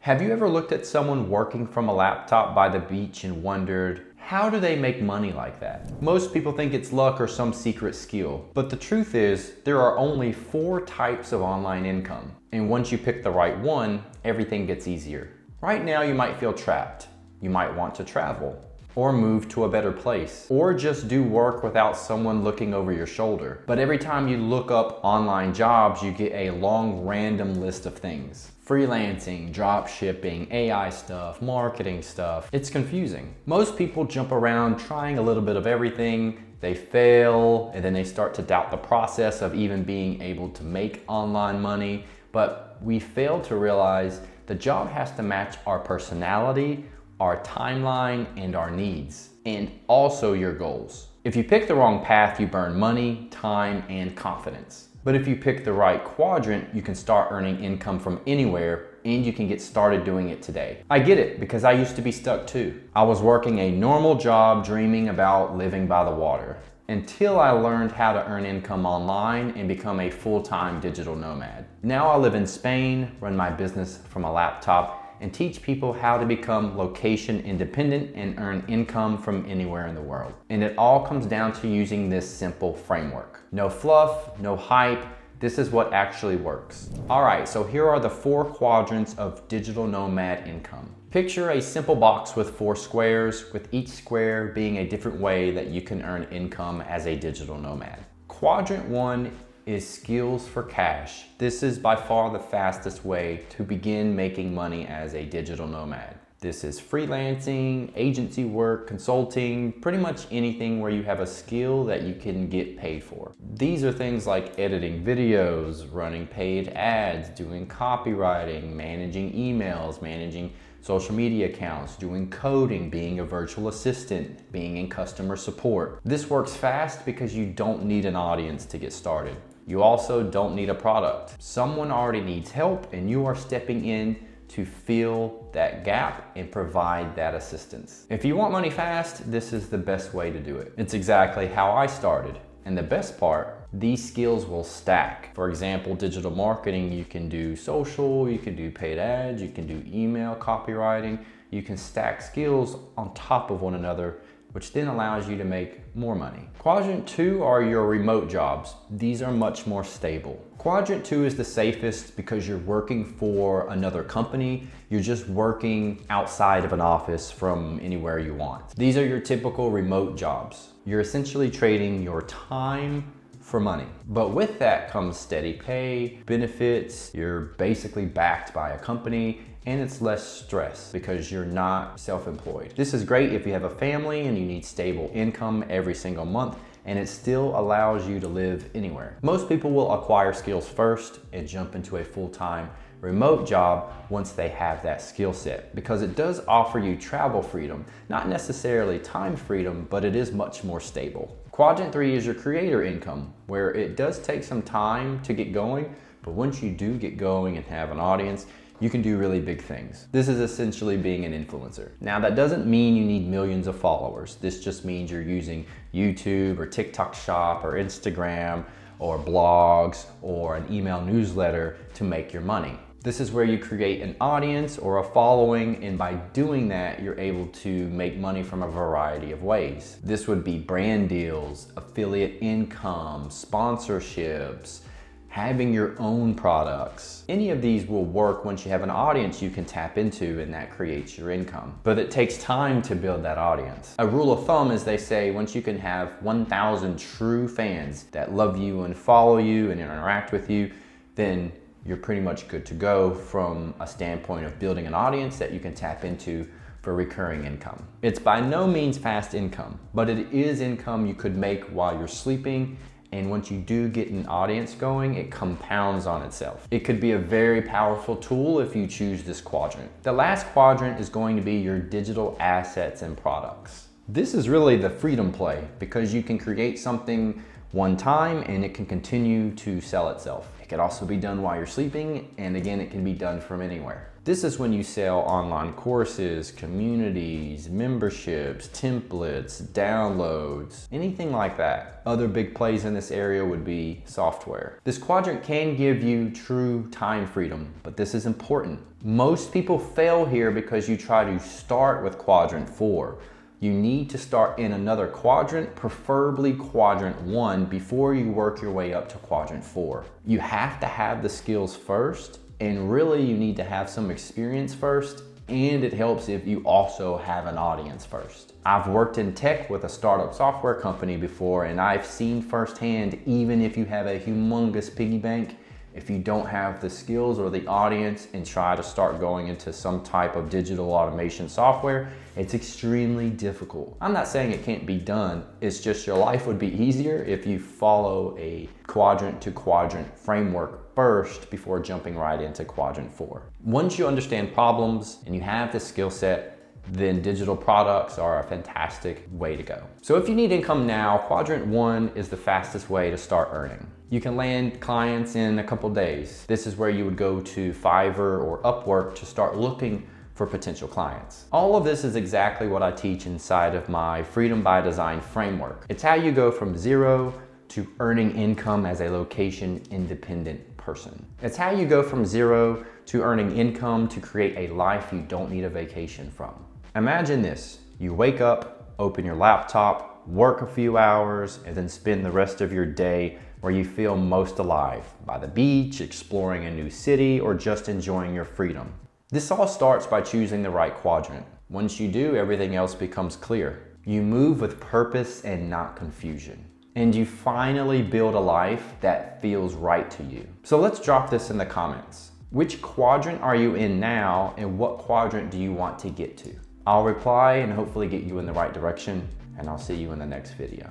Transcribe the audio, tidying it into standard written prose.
Have you ever looked at someone working from a laptop by the beach and wondered, how do they make money like that? Most people think it's luck or some secret skill, but the truth is there are only 4 types of online income. And once you pick the right one, everything gets easier. Right now you might feel trapped. You might want to travel, or move to a better place, or just do work without someone looking over your shoulder. But every time you look up online jobs, you get a long random list of things. Freelancing, drop shipping, AI stuff, marketing stuff. It's confusing. Most people jump around trying a little bit of everything. They fail, and then they start to doubt the process of even being able to make online money. But we fail to realize the job has to match our personality, our timeline, and our needs, and also your goals. If you pick the wrong path, you burn money, time, and confidence. But if you pick the right quadrant, you can start earning income from anywhere, and you can get started doing it today. I get it, because I used to be stuck too. I was working a normal job, dreaming about living by the water, until I learned how to earn income online and become a full-time digital nomad. Now I live in Spain, run my business from a laptop, and teach people how to become location independent and earn income from anywhere in the world. And it all comes down to using this simple framework. No fluff, no hype. This is what actually works. All right, so here are the 4 quadrants of digital nomad income. Picture a simple box with 4 squares, with each square being a different way that you can earn income as a digital nomad. Quadrant 1 is skills for cash. This is by far the fastest way to begin making money as a digital nomad. This is freelancing, agency work, consulting, pretty much anything where you have a skill that you can get paid for. These are things like editing videos, running paid ads, doing copywriting, managing emails, managing social media accounts, doing coding, being a virtual assistant, being in customer support. This works fast because you don't need an audience to get started. You also don't need a product. Someone already needs help, and you are stepping in to fill that gap and provide that assistance. If you want money fast, this is the best way to do it. It's exactly how I started. And the best part, these skills will stack. For example, digital marketing, you can do social, you can do paid ads, you can do email copywriting. You can stack skills on top of one another, which then allows you to make more money. Quadrant 2 are your remote jobs. These are much more stable. Quadrant 2 is the safest because you're working for another company. You're just working outside of an office from anywhere you want. These are your typical remote jobs. You're essentially trading your time for money. But with that comes steady pay, benefits, you're basically backed by a company, and it's less stress because you're not self-employed. This is great if you have a family and you need stable income every single month, and it still allows you to live anywhere. Most people will acquire skills first and jump into a full-time remote job once they have that skill set, because it does offer you travel freedom, not necessarily time freedom, but it is much more stable. Quadrant 3 is your creator income, where it does take some time to get going, but once you do get going and have an audience, you can do really big things. This is essentially being an influencer. Now, that doesn't mean you need millions of followers. This just means you're using YouTube or TikTok Shop or Instagram or blogs or an email newsletter to make your money. This is where you create an audience or a following, and by doing that, you're able to make money from a variety of ways. This would be brand deals, affiliate income, sponsorships, having your own products. Any of these will work once you have an audience you can tap into, and that creates your income. But it takes time to build that audience. A rule of thumb is, they say, once you can have 1,000 true fans that love you and follow you and interact with you, then you're pretty much good to go from a standpoint of building an audience that you can tap into for recurring income. It's by no means fast income, but it is income you could make while you're sleeping. And once you do get an audience going, it compounds on itself. It could be a very powerful tool if you choose this quadrant. The last quadrant is going to be your digital assets and products. This is really the freedom play, because you can create something one time and it can continue to sell itself. It can also be done while you're sleeping, and again, it can be done from anywhere. This is when you sell online courses, communities, memberships, templates, downloads, anything like that. Other big plays in this area would be software. This quadrant can give you true time freedom, but this is important. Most people fail here because you try to start with quadrant 4. You need to start in another quadrant, preferably quadrant 1, before you work your way up to quadrant 4. You have to have the skills first, and really you need to have some experience first, and it helps if you also have an audience first. I've worked in tech with a startup software company before, and I've seen firsthand, even if you have a humongous piggy bank, if you don't have the skills or the audience and try to start going into some type of digital automation software, it's extremely difficult. I'm not saying it can't be done, it's just your life would be easier if you follow a quadrant to quadrant framework first before jumping right into quadrant 4. Once you understand problems and you have the skill set, then digital products are a fantastic way to go. So if you need income now, quadrant 1 is the fastest way to start earning. You can land clients in a couple days. This is where you would go to Fiverr or Upwork to start looking for potential clients. All of this is exactly what I teach inside of my Freedom by Design framework. It's how you go from 0 to earning income as a location independent person. It's how you go from 0 to earning income to create a life you don't need a vacation from. Imagine this, you wake up, open your laptop, work a few hours, and then spend the rest of your day where you feel most alive, by the beach, exploring a new city, or just enjoying your freedom. This all starts by choosing the right quadrant. Once you do, everything else becomes clear. You move with purpose and not confusion. And you finally build a life that feels right to you. So let's drop this in the comments. Which quadrant are you in now, and what quadrant do you want to get to? I'll reply and hopefully get you in the right direction, and I'll see you in the next video.